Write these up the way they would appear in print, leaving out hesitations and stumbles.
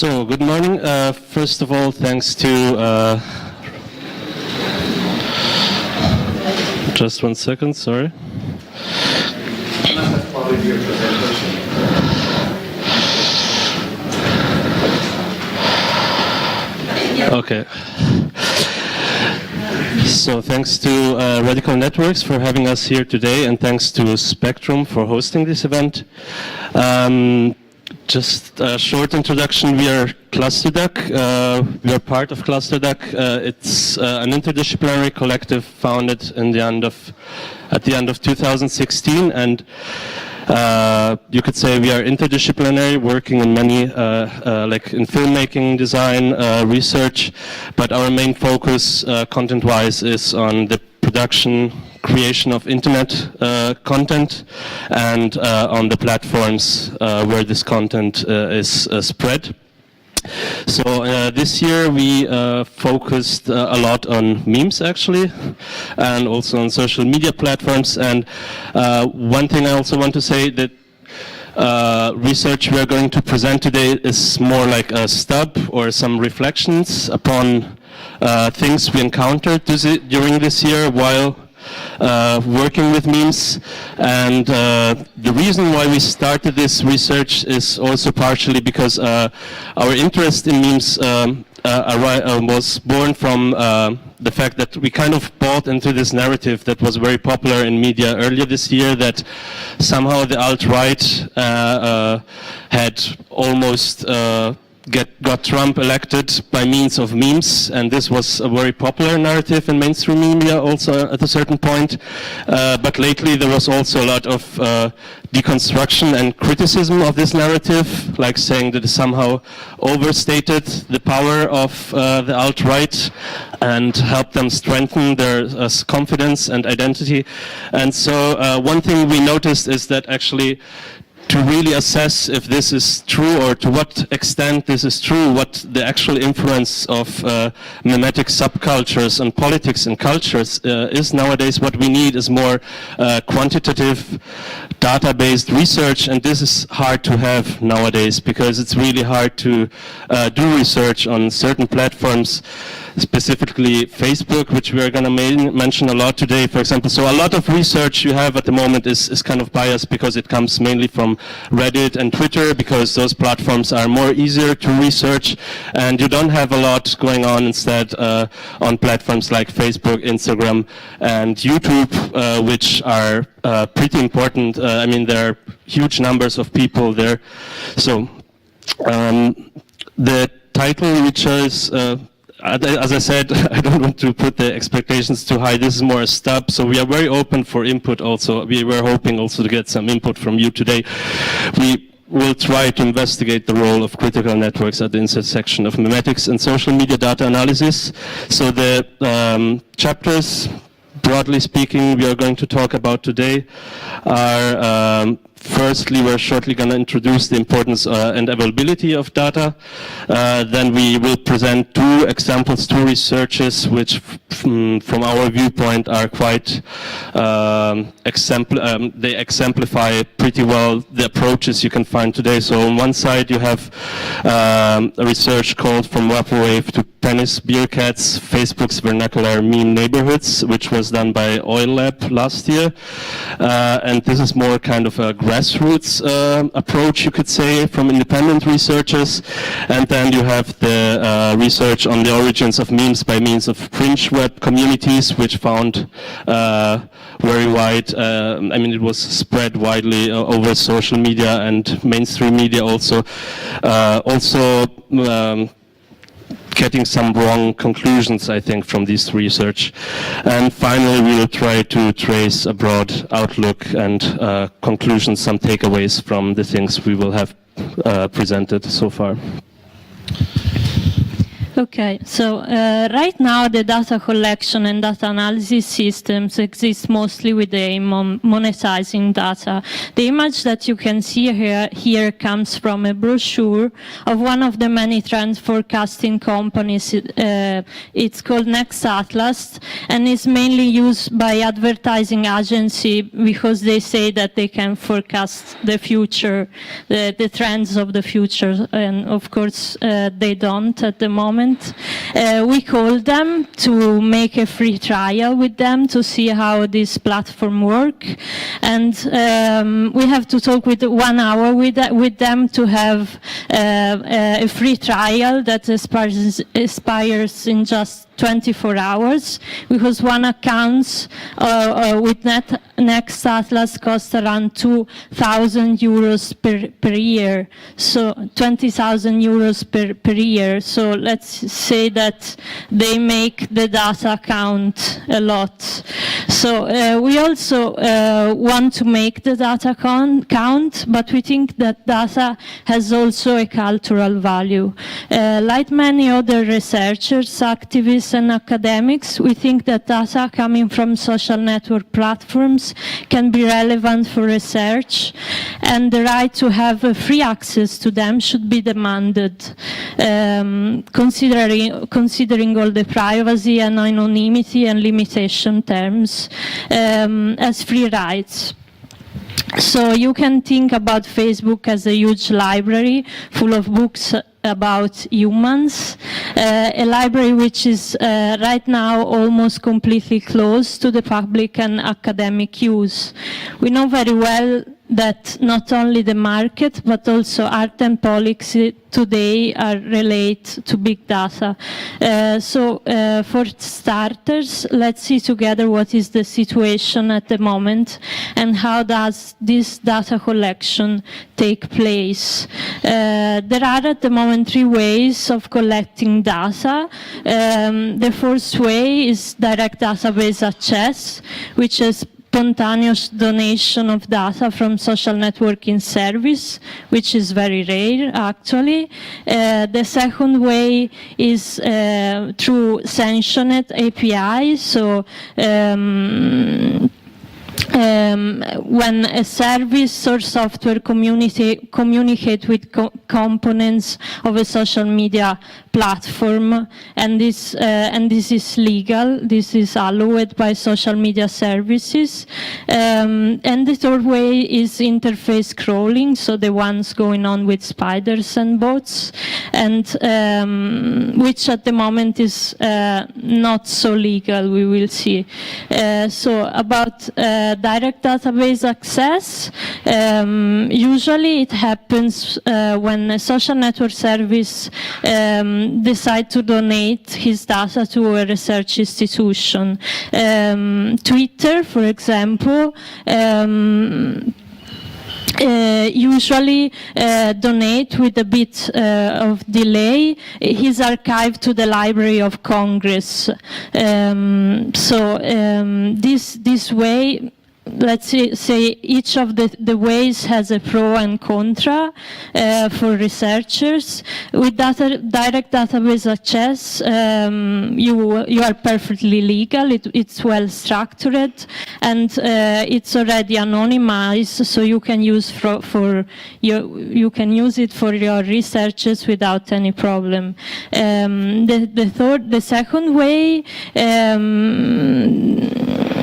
So, good morning. First of all, thanks to... just 1 second, sorry. Okay. So thanks to Radical Networks for having us here today, and thanks to Spectrum for hosting this event. Just a short introduction. We are Clusterduck. We are part of Clusterduck. It's an interdisciplinary collective founded at the end of 2016, and you could say we are interdisciplinary, working in many, like in filmmaking, design, research, but our main focus, content-wise, is on the production, creation of internet content, and on the platforms where this content is spread. So this year we focused a lot on memes, actually, and also on social media platforms. And one thing I also want to say, that research we are going to present today is more like a stub or some reflections upon things we encountered during this year while working with memes. And the reason why we started this research is also partially because our interest in memes was born from the fact that we kind of bought into this narrative that was very popular in media earlier this year, that somehow the alt-right had almost got Trump elected by means of memes, and this was a very popular narrative in mainstream media also at a certain point. But lately there was also a lot of deconstruction and criticism of this narrative, like saying that it somehow overstated the power of the alt-right and helped them strengthen their confidence and identity. And so one thing we noticed is that actually, to really assess if this is true or to what extent this is true, what the actual influence of memetic subcultures on politics and cultures is nowadays, what we need is more quantitative, data-based research, and this is hard to have nowadays because it's really hard to do research on certain platforms, specifically Facebook, which we are going to mention a lot today, for example. So a lot of research you have at the moment is kind of biased because it comes mainly from Reddit and Twitter, because those platforms are more easier to research, and you don't have a lot going on instead on platforms like Facebook, Instagram, and YouTube, which are pretty important. I mean, there are huge numbers of people there. So the title we chose, as I said, I don't want to put the expectations too high. This is more a stub, so we are very open for input also. We were hoping also to get some input from you today. We will try to investigate the role of critical networks at the intersection of memetics and social media data analysis. So the chapters, broadly speaking, we are going to talk about today are firstly, we're shortly going to introduce the importance and availability of data. Then we will present two examples, two researches, which from our viewpoint are quite, they exemplify pretty well the approaches you can find today. So on one side you have a research called From Vaporwave to Tennis Beer Cats, Facebook's Vernacular Meme Neighborhoods, which was done by Oil Lab last year. And this is more kind of a grassroots approach, you could say, from independent researchers. And then you have the research on the origins of memes by means of fringe web communities, which found very wide, I mean, it was spread widely over social media and mainstream media also. Getting some wrong conclusions, I think, from this research. And finally, we will try to trace a broad outlook and conclusions, some takeaways from the things we will have presented so far. Okay, so right now the data collection and data analysis systems exist mostly with the aim of monetizing data. The image that you can see here comes from a brochure of one of the many trend forecasting companies. It's called Next Atlas, and is mainly used by advertising agency because they say that they can forecast the future, the trends of the future, and of course they don't at the moment. We called them to make a free trial with them to see how this platform works, and we have to talk with 1 hour with them to have a free trial that expires in just 24 hours, because one account with Next Atlas costs around 2,000 euros per year, so 20,000 euros per year. So let's say that they make the data count a lot. So we also want to make the data count, but we think that data has also a cultural value. Like many other researchers, activists, and academics, we think that data coming from social network platforms can be relevant for research, and the right to have free access to them should be demanded, considering all the privacy and anonymity and limitation terms as free rights. So you can think about Facebook as a huge library full of books about humans, a library which is right now almost completely closed to the public and academic use. We know very well that not only the market, but also art and policy today are related to big data. So for starters, let's see together what is the situation at the moment and how does this data collection take place. There are at the moment 3 ways of collecting data. The first way is direct database access, which is spontaneous donation of data from social networking service, which is very rare actually. The second way is through sanctioned API, so when a service or software communicate with components of a social media platform, and this is legal, this is allowed by social media services. And the third way is interface crawling, so the ones going on with spiders and bots, and which at the moment is not so legal, we will see. So about direct database access, usually it happens when a social network service decide to donate his data to a research institution. Twitter, for example, usually donate with a bit of delay his archive to the Library of Congress. So this way, let's say each of the ways has a pro and contra for researchers. With direct database access, you are perfectly legal, it's well structured, and it's already anonymized, so you can use you can use it for your researches without any problem. The second way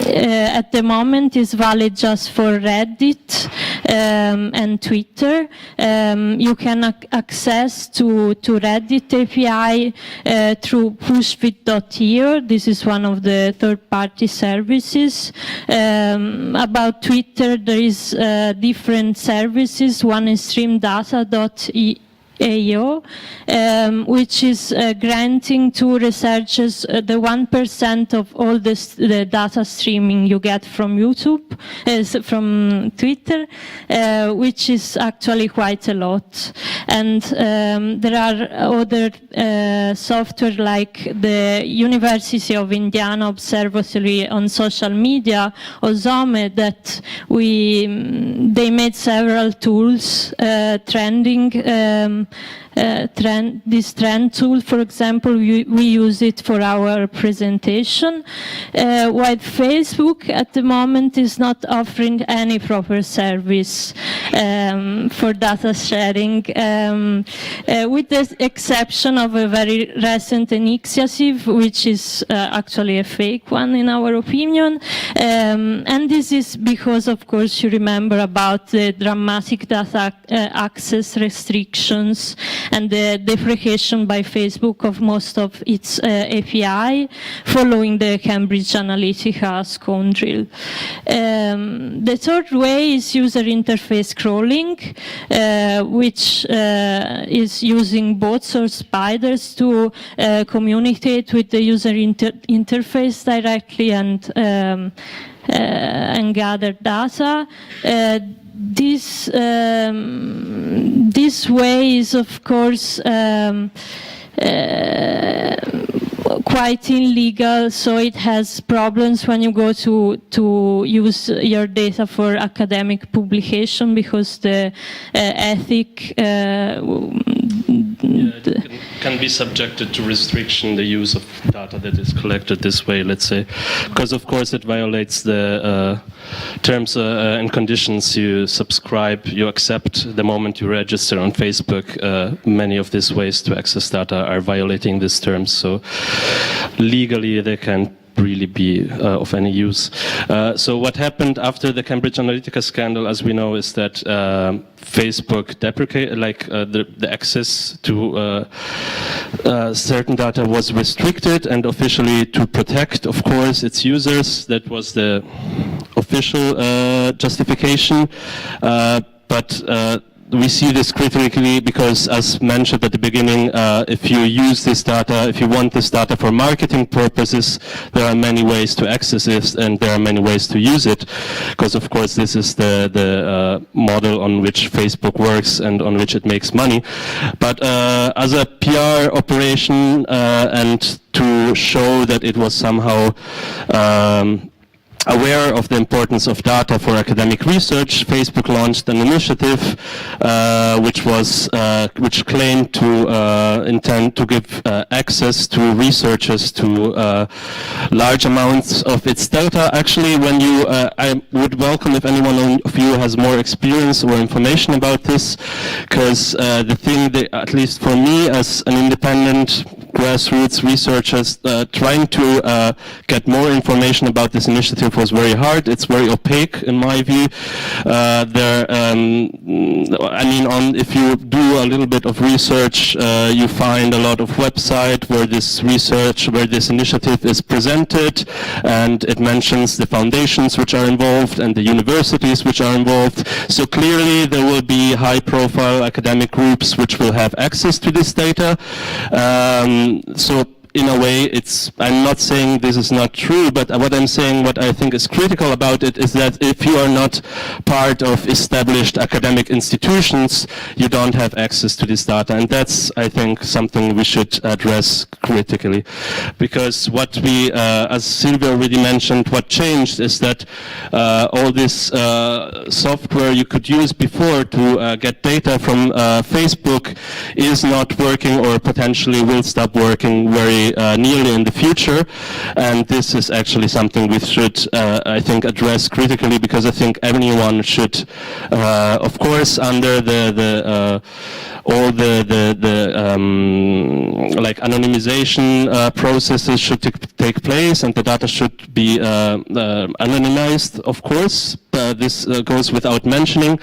at the moment is valid just for Reddit and Twitter. You can access to Reddit API through pushbit.io. This is one of the third-party services. About Twitter, there is different services. One is streamdata.io, which is granting to researchers the 1% of all the data streaming you get from YouTube, from Twitter, which is actually quite a lot. And there are other software like the University of Indiana Observatory on Social Media, OSOME, that they made several tools trending this trend tool, for example, we use it for our presentation, while Facebook at the moment is not offering any proper service for data sharing, with the exception of a very recent initiative, which is actually a fake one in our opinion. And this is because, of course, you remember about the dramatic data access restrictions and the deprecation by Facebook of most of its API following the Cambridge Analytica scoundrel. The third way is user interface crawling, which is using bots or spiders to communicate with the user interface directly and gather data. This way is, of course, quite illegal, so it has problems when you go to use your data for academic publication, because the ethic can be subjected to restriction, the use of data that is collected this way, let's say, because of course it violates the terms and conditions you subscribe, you accept the moment you register on Facebook. Many of these ways to access data are violating these terms, so legally they can't really be of any use. So what happened after the Cambridge Analytica scandal, as we know, is that Facebook deprecated, the access to certain data was restricted, and officially to protect, of course, its users. That was the official justification, but we see this critically because, as mentioned at the beginning, if you use this data, if you want this data for marketing purposes, there are many ways to access it, and there are many ways to use it, because of course this is the model on which Facebook works and on which it makes money. But as a PR operation and to show that it was somehow aware of the importance of data for academic research, Facebook launched an initiative which claimed to intend to give access to researchers to large amounts of its data. Actually, when you, I would welcome if anyone of you has more experience or information about this, because the thing that, at least for me as an independent grassroots researchers, trying to get more information about this initiative was very hard. It's very opaque in my view. If you do a little bit of research, you find a lot of websites where this initiative is presented, and it mentions the foundations which are involved and the universities which are involved. So clearly there will be high-profile academic groups which will have access to this data. So in a way, I'm not saying this is not true, but what I'm saying, what I think is critical about it, is that if you are not part of established academic institutions, you don't have access to this data. And that's, I think, something we should address critically. Because what we, as Silvia already mentioned, what changed is that all this software you could use before to get data from Facebook is not working, or potentially will stop working very nearly in the future, and this is actually something we should, I think, address critically, because I think everyone should, of course, under all the anonymization processes should take place, and the data should be anonymized, of course. This goes without mentioning,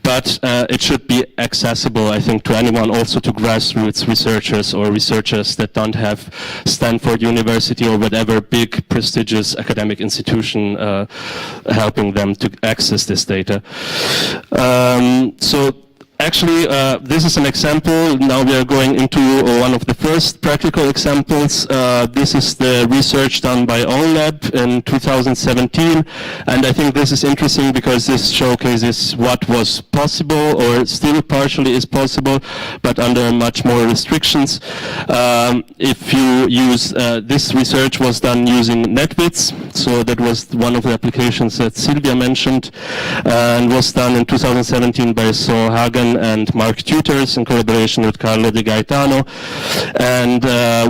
but it should be accessible, I think, to anyone, also to grassroots researchers or researchers that don't have Stanford University or whatever big prestigious academic institution helping them to access this data. Actually, this is an example. Now we are going into one of the first practical examples. This is the research done by OwnLab in 2017, and I think this is interesting because this showcases what was possible, or still partially is possible, but under much more restrictions. If you use, this research was done using NetWits, so that was one of the applications that Silvia mentioned, and was done in 2017 by Hagen Foundation and Mark Tutors in collaboration with Carlo Di Gaetano. And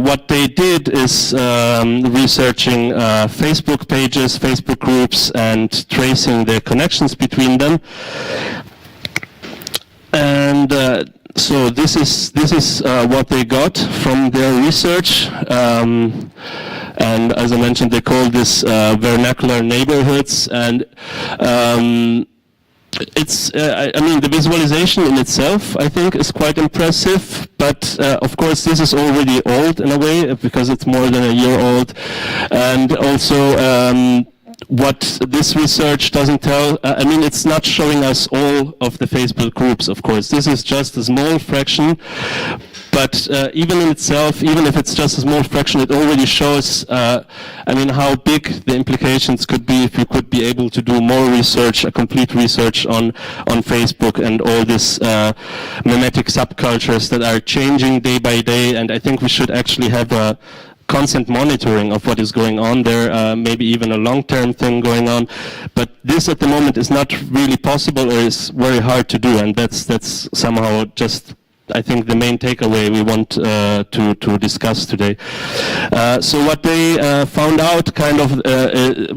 what they did is researching Facebook pages, Facebook groups, and tracing the connections between them. And so this is what they got from their research. And as I mentioned, they call this vernacular neighborhoods. And it's, I mean, the visualization in itself, I think, is quite impressive. But of course, this is already old in a way because it's more than a year old. And also, what this research doesn't tell, I mean, it's not showing us all of the Facebook groups, of course. This is just a small fraction. But even in itself, even if it's just a small fraction, it already shows, I mean, how big the implications could be if you could be able to do more research, a complete research on Facebook and all these memetic subcultures that are changing day by day. And I think we should actually have a constant monitoring of what is going on there, maybe even a long-term thing going on. But this at the moment is not really possible or is very hard to do, and that's somehow just, I think, the main takeaway we want to discuss today. So what they found out kind of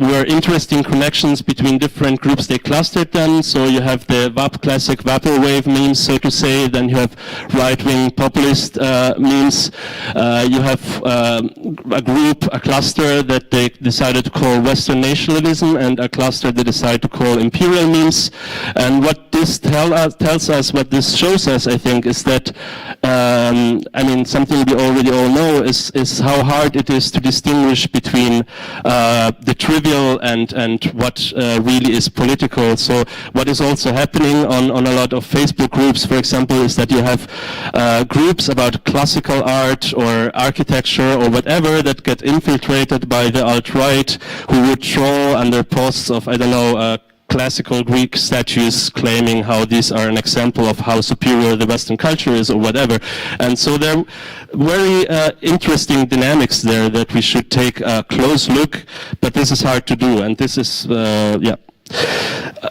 were interesting connections between different groups. They clustered them. So you have the classic vaporwave memes, so to say. Then you have right-wing populist memes. You have a group, a cluster that they decided to call Western nationalism, and a cluster they decided to call imperial memes. And what this tells us, what this shows us, I think, is that I mean, something we already all know is how hard it is to distinguish between the trivial and what really is political. So what is also happening on a lot of Facebook groups, for example, is that you have groups about classical art or architecture or whatever that get infiltrated by the alt-right, who would troll under posts of, I don't know, classical Greek statues claiming how these are an example of how superior the Western culture is or whatever. And so there are very interesting dynamics there that we should take a close look, but this is hard to do, and this is, yeah.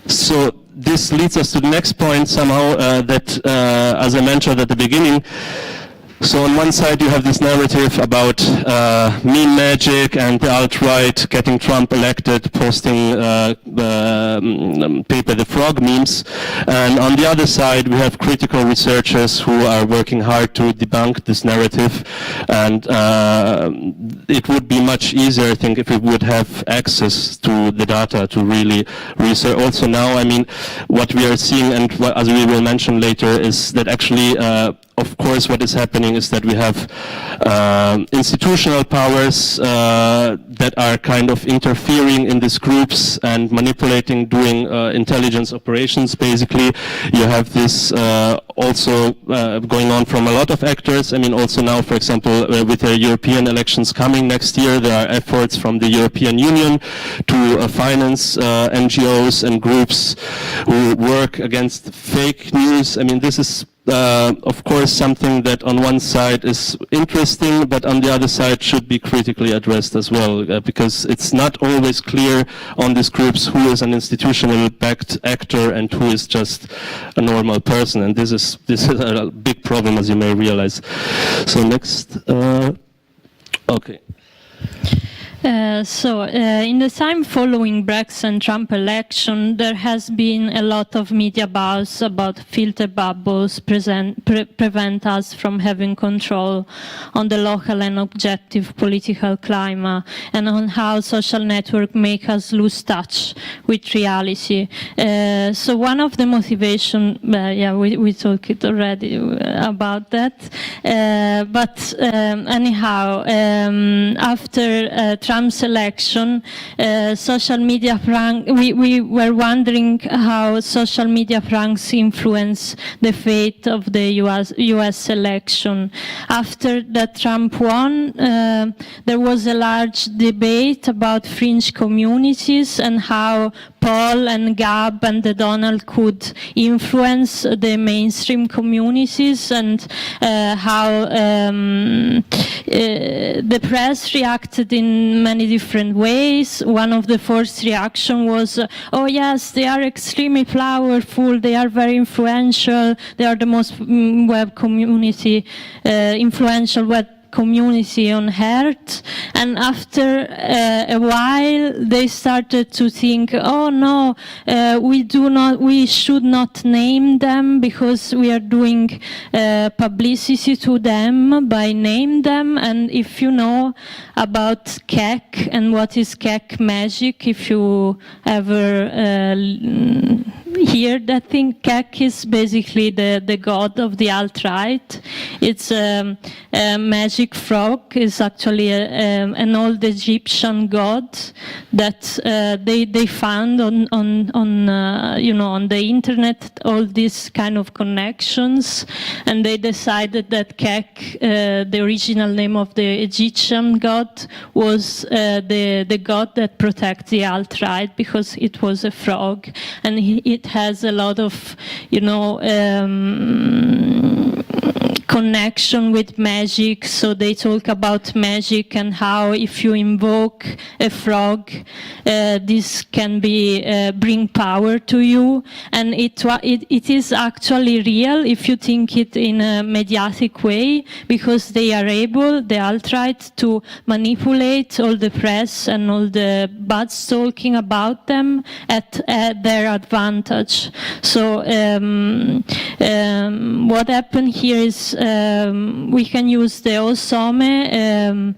So this leads us to the next point somehow, that, as I mentioned at the beginning, so on one side you have this narrative about meme magic and the alt-right getting Trump elected, posting Pepe the Frog memes. And on the other side we have critical researchers who are working hard to debunk this narrative. And it would be much easier, I think, if we would have access to the data to really research. Also now, I mean, what we are seeing, and as we will mention later, is that actually of course, what is happening is that we have institutional powers that are kind of interfering in these groups and manipulating, doing intelligence operations, basically. You have this also going on from a lot of actors. I mean, also now, for example, with the European elections coming next year, there are efforts from the European Union to finance NGOs and groups who work against fake news. I mean, this is of course something that on one side is interesting, but on the other side should be critically addressed as well, because it's not always clear on these groups who is an institutional backed actor and who is just a normal person, and this is a big problem, as you may realize. So next, okay. In the time following Brexit and Trump election, there has been a lot of media buzz about filter bubbles prevent us from having control on the local and objective political climate, and on how social networks make us lose touch with reality. So one of the motivation, yeah, we talked already about that. But anyhow, after Trump's election, social media prank. We were wondering how social media pranks influence the fate of the U.S. election. After that Trump won, there was a large debate about fringe communities and how Paul and Gab and the Donald could influence the mainstream communities, and how the press reacted in many different ways. One of the first reaction was, oh yes, they are extremely powerful, they are very influential, they are the most web community, influential web community on Earth. And after a while they started to think, oh no, we should not name them because we are doing publicity to them by name them. And if you know about kek and what is kek magic, if you ever hear that thing, kek is basically the god of the alt-right. It's a magic frog. Is actually an old Egyptian god that they found on the internet, all these kind of connections, and they decided that kek, the original name of the Egyptian god, was the god that protects the alt-right because it was a frog, and it has a lot of connection with magic. So they talk about magic and how if you invoke a frog, this can bring power to you, and it is actually real if you think it in a mediatic way, because they are able, the alt-right, to manipulate all the press and all the bad talking about them at their advantage. So what happened here is we can use the Osome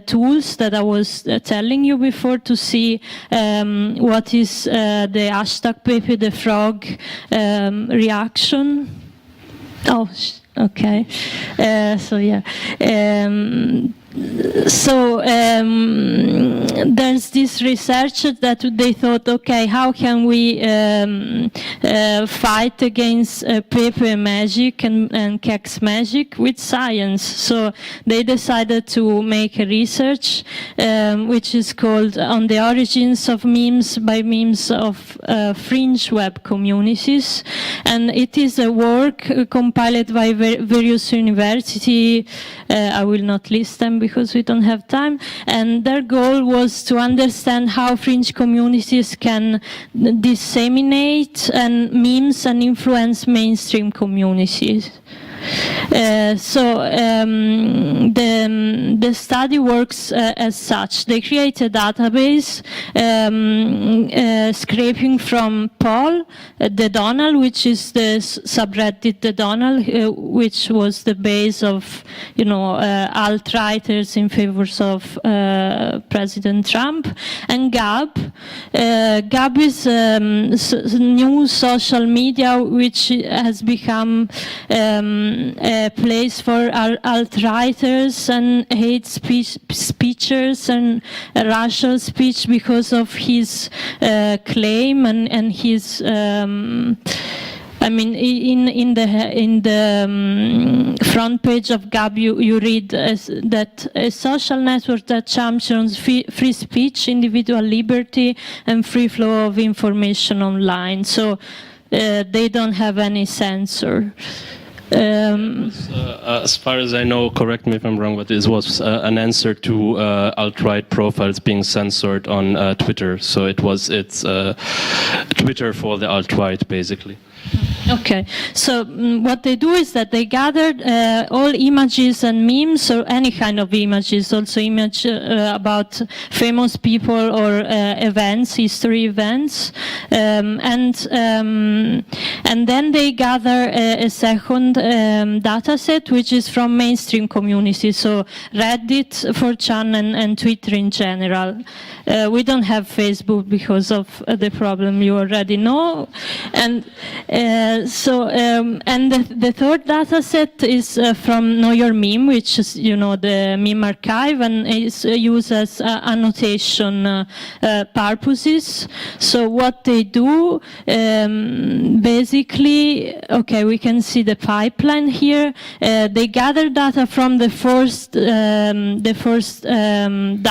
tools that I was telling you before to see what is the hashtag Pepe the Frog reaction. Oh, okay. So yeah. So there's this research that they thought, okay, how can we fight against Pepe magic and Kek's magic with science? So they decided to make a research which is called On the Origins of Memes by Memes of Fringe Web Communities, and it is a work compiled by various universities. I will not list them because we don't have time, and their goal was to understand how fringe communities can disseminate and memes and influence mainstream communities. The study works as such. They create a database scraping from Paul, the Donald, which is the subreddit the Donald, which was the base of alt-righters in favor of President Trump, and Gab. Gab is new social media which has become a place for alt-righters and hate speechers and racial speech because of his claim and his I mean, in the front page of Gab, you read that a social network that champions free speech, individual liberty, and free flow of information online. So they don't have any censor. As far as I know, correct me if I'm wrong, but this was an answer to alt-right profiles being censored on Twitter. So it's Twitter for the alt-right, basically. Okay, so what they do is that they gathered all images and memes, or any kind of images, also image about famous people or events, history events, and then they gather a second data set, which is from mainstream communities, so Reddit, 4chan, and Twitter in general. We don't have Facebook because of the problem you already know, and the third data set is from Know Your Meme, which is the meme archive, and is used as annotation purposes. So what they do, basically, okay, we can see the pie pipeline here. They gather data from the first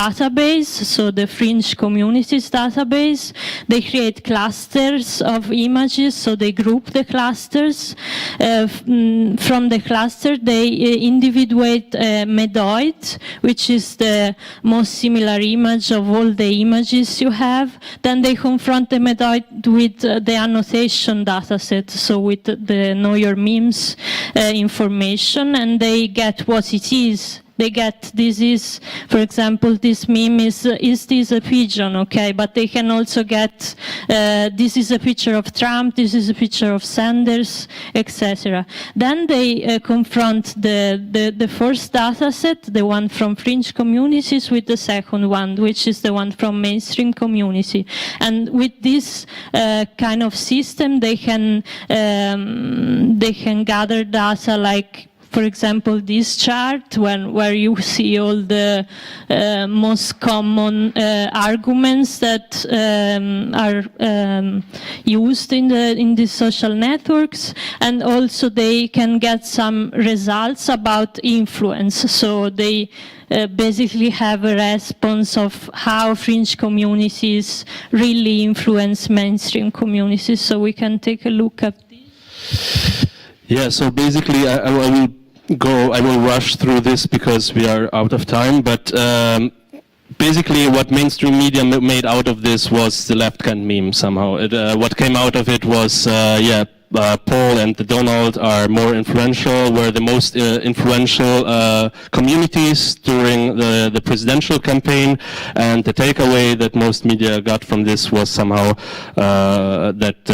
database, so the fringe communities database. They create clusters of images, so they group the clusters. From the cluster, they individuate medoid, which is the most similar image of all the images you have. Then they confront the medoid with the annotation dataset, so with the know your memes information, and they get what it is. They get, this is, for example, this meme is this a pigeon, okay? But they can also get, this is a picture of Trump, this is a picture of Sanders, etc. Then they confront the first data set, the one from fringe communities, with the second one, which is the one from mainstream community. And with this kind of system, they can gather data like, for example, this chart, where you see all the most common arguments that are used in these social networks, and also they can get some results about influence. So they basically have a response of how fringe communities really influence mainstream communities. So we can take a look at this. Yeah, so basically I will rush through this because we are out of time, but basically what mainstream media made out of this was the left-hand meme somehow. What came out of it was, Paul and the Donald are more influential, were the most influential communities during the presidential campaign, and the takeaway that most media got from this was somehow that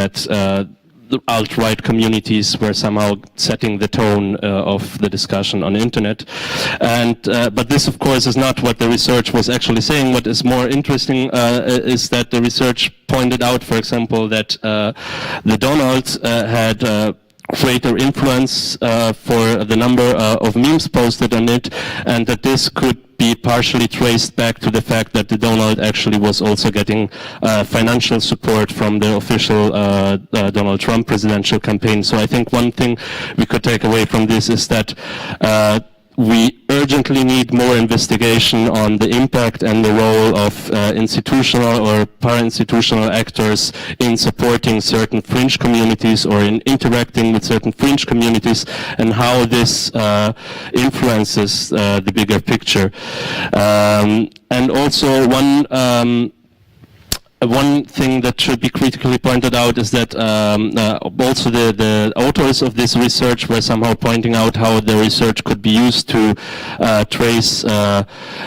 the alt-right communities were somehow setting the tone of the discussion on the internet. And but this, of course, is not what the research was actually saying. What is more interesting is that the research pointed out, for example, that the Donald had greater influence for the number of memes posted on it, and that this could be partially traced back to the fact that the Donald actually was also getting financial support from the official Donald Trump presidential campaign. So I think one thing we could take away from this is that we urgently need more investigation on the impact and the role of institutional or para-institutional actors in supporting certain fringe communities or in interacting with certain fringe communities, and how this influences the bigger picture. And also one thing that should be critically pointed out is that also the authors of this research were somehow pointing out how the research could be used to trace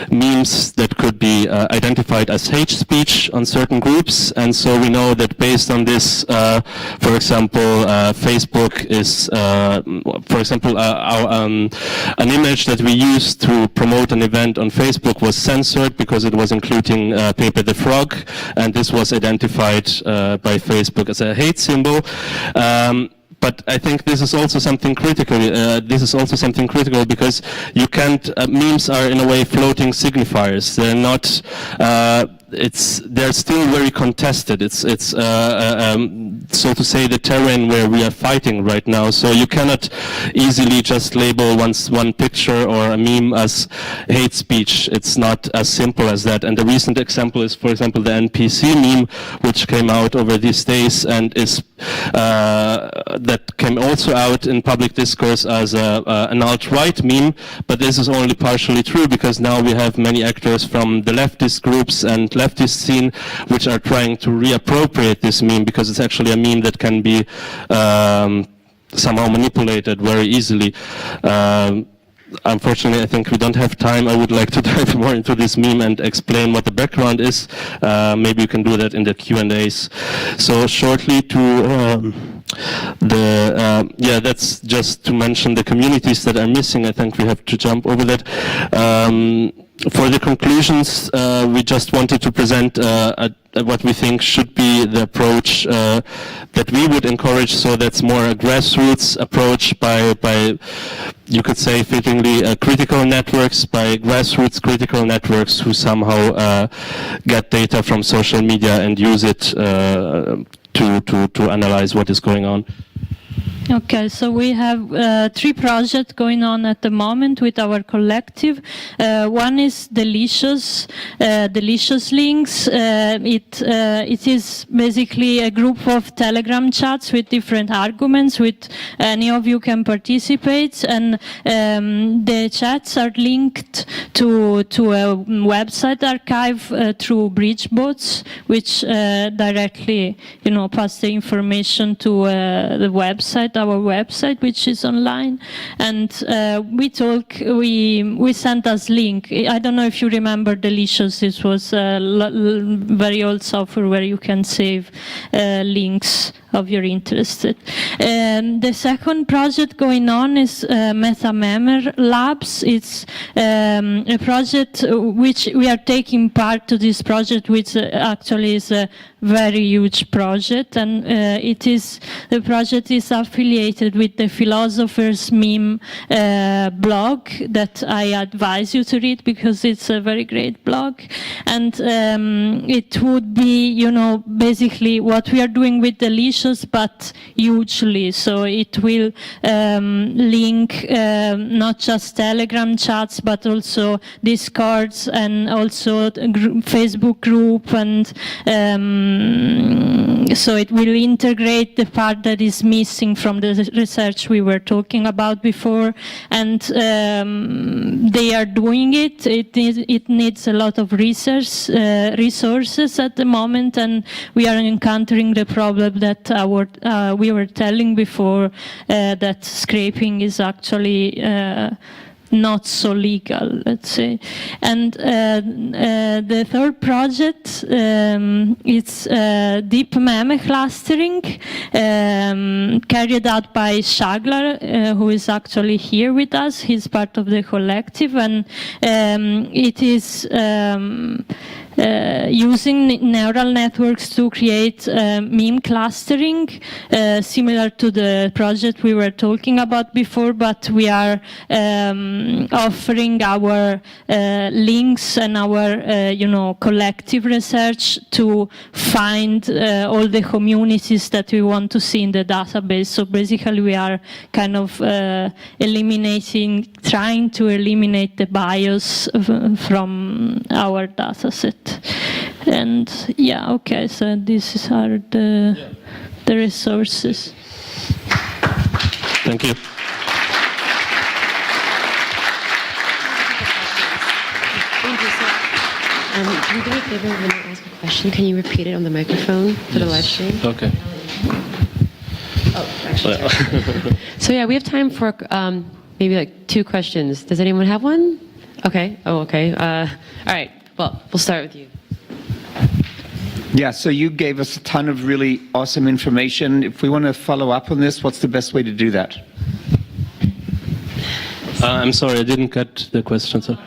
memes that could be identified as hate speech on certain groups. And so we know that based on this, for example, Facebook is, for example, an image that we used to promote an event on Facebook was censored because it was including Pepe the Frog, and this was identified by Facebook as a hate symbol. But I think this is also something critical. Because you can't. Memes are in a way floating signifiers. They're not. They're still very contested. It's so to say the terrain where we are fighting right now. So you cannot easily just label one picture or a meme as hate speech. It's not as simple as that. And the recent example is, for example, the NPC meme, which came out over these days and is that came also out in public discourse as an alt-right meme. But this is only partially true, because now we have many actors from the leftist groups and leftist scene which are trying to reappropriate this meme, because it's actually a meme that can be somehow manipulated very easily. Unfortunately, I think we don't have time. I would like to dive more into this meme and explain what the background is. Maybe you can do that in the Q&As. So shortly to that's just to mention the communities that are missing. I think we have to jump over that. For the conclusions, we just wanted to present what we think should be the approach that we would encourage. So that's more a grassroots approach by you could say fittingly critical networks, by grassroots critical networks who somehow get data from social media and use it to analyze what is going on. Okay, so we have 3 projects going on at the moment with our collective. One is Delicious Links. It is basically a group of Telegram chats with different arguments, with any of you can participate, and the chats are linked to a website archive through bridgebots, which directly, pass the information to the website, our website, which is online, and we sent us link. I don't know if you remember Delicious. This was a very old software where you can save links of you're interested. The second project going on is MEMEPROPAGANDA Labs. It's a project which we are taking part to this project, which actually is a very huge project, and the project is affiliated with the Philosopher's meme blog that I advise you to read because it's a very great blog, and it would be, basically what we are doing with Delicious, but hugely. So it will link not just Telegram chats, but also Discords and also Facebook group, and so it will integrate the part that is missing from the research we were talking about before, and they are doing it. It needs a lot of resources at the moment, and we are encountering the problem that we were telling before, that scraping is actually not so legal, let's say. And the third project, it's deep meme clustering, carried out by Shaglar, who is actually here with us. He's part of the collective, and it is using neural networks to create meme clustering, similar to the project we were talking about before, but we are offering our links and our collective research to find all the communities that we want to see in the database. So basically we are kind of trying to eliminate the bias from our data set. And yeah, okay, so these are the resources. Thank you. Thank you. So, can you do me a favor when I ask a question? Can you repeat it on the microphone for the live stream? Okay. Oh, actually. So yeah, we have time for maybe like 2 questions. Does anyone have one? Okay. Oh, okay. All right. Well, we'll start with you. Yeah, so you gave us a ton of really awesome information. If we want to follow up on this, what's the best way to do that? I'm sorry, I didn't get the question. So,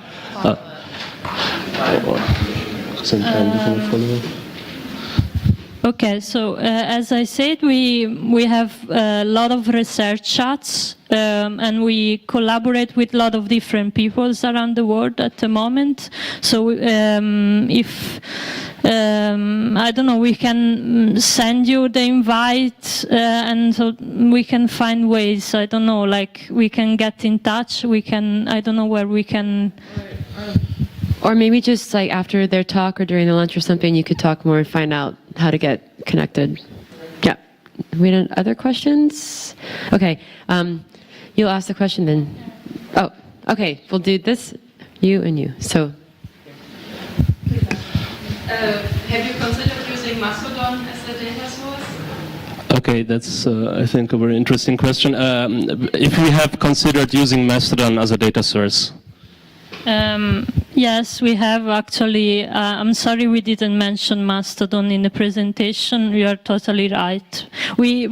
Okay, so as I said, we have a lot of research chats, and we collaborate with a lot of different peoples around the world at the moment. So if I don't know, we can send you the invite, and so we can find ways. I don't know, like we can get in touch. We can, I don't know where we can. Or maybe just like after their talk or during the lunch or something, you could talk more and find out how to get connected. Yeah. We had other questions? Okay. You'll ask the question then. Oh, okay. We'll do this, you and you. So. Have you considered using Mastodon as a data source? Okay, that's, I think, a very interesting question. If we have considered using Mastodon as a data source? Yes, we have actually. I'm sorry we didn't mention Mastodon in the presentation. You are totally right. We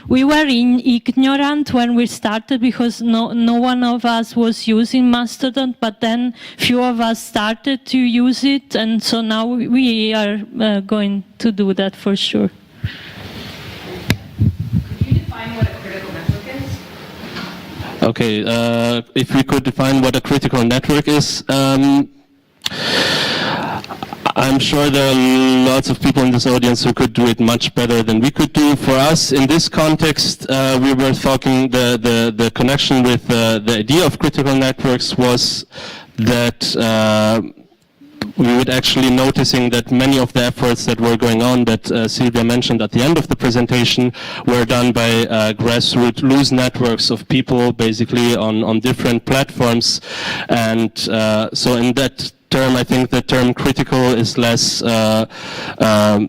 were ignorant when we started because no one of us was using Mastodon, but then few of us started to use it, and so now we are going to do that for sure. Could you define what a critical network is? Okay, if we could define what a critical network is, I'm sure there are lots of people in this audience who could do it much better than we could do. For us, in this context, we were talking, the connection with the idea of critical networks was that we were actually noticing that many of the efforts that were going on that Silvia mentioned at the end of the presentation were done by grassroots loose networks of people basically on different platforms. And so in that term, I think the term critical is less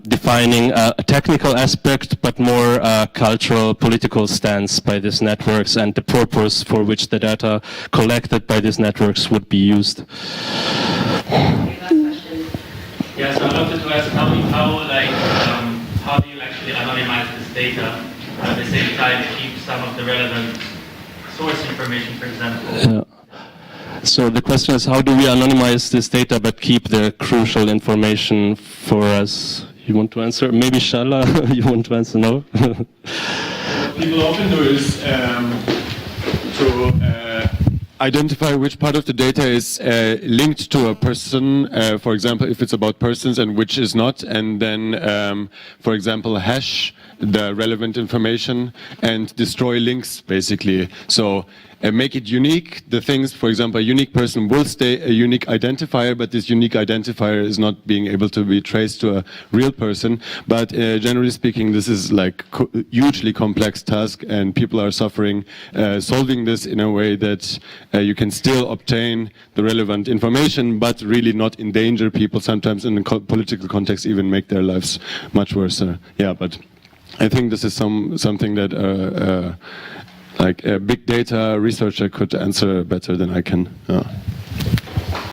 defining a technical aspect, but more cultural, political stance by these networks and the purpose for which the data collected by these networks would be used. Yeah, so I wanted to ask how do you actually anonymize this data at the same time keep some of the relevant source information, for example? Yeah. So the question is, how do we anonymize this data but keep the crucial information for us? You want to answer? Maybe Shala, you want to answer? No? What people often do is to identify which part of the data is linked to a person, for example, if it's about persons, and which is not, and then, for example, hash the relevant information and destroy links, basically. So make it unique. The things, for example, a unique person will stay a unique identifier, but this unique identifier is not being able to be traced to a real person. But generally speaking, this is like hugely complex task, and people are suffering solving this in a way that you can still obtain the relevant information, but really not endanger people. Sometimes in the political context, even make their lives much worse. Yeah, but I think this is something that like a big data researcher could answer better than I can.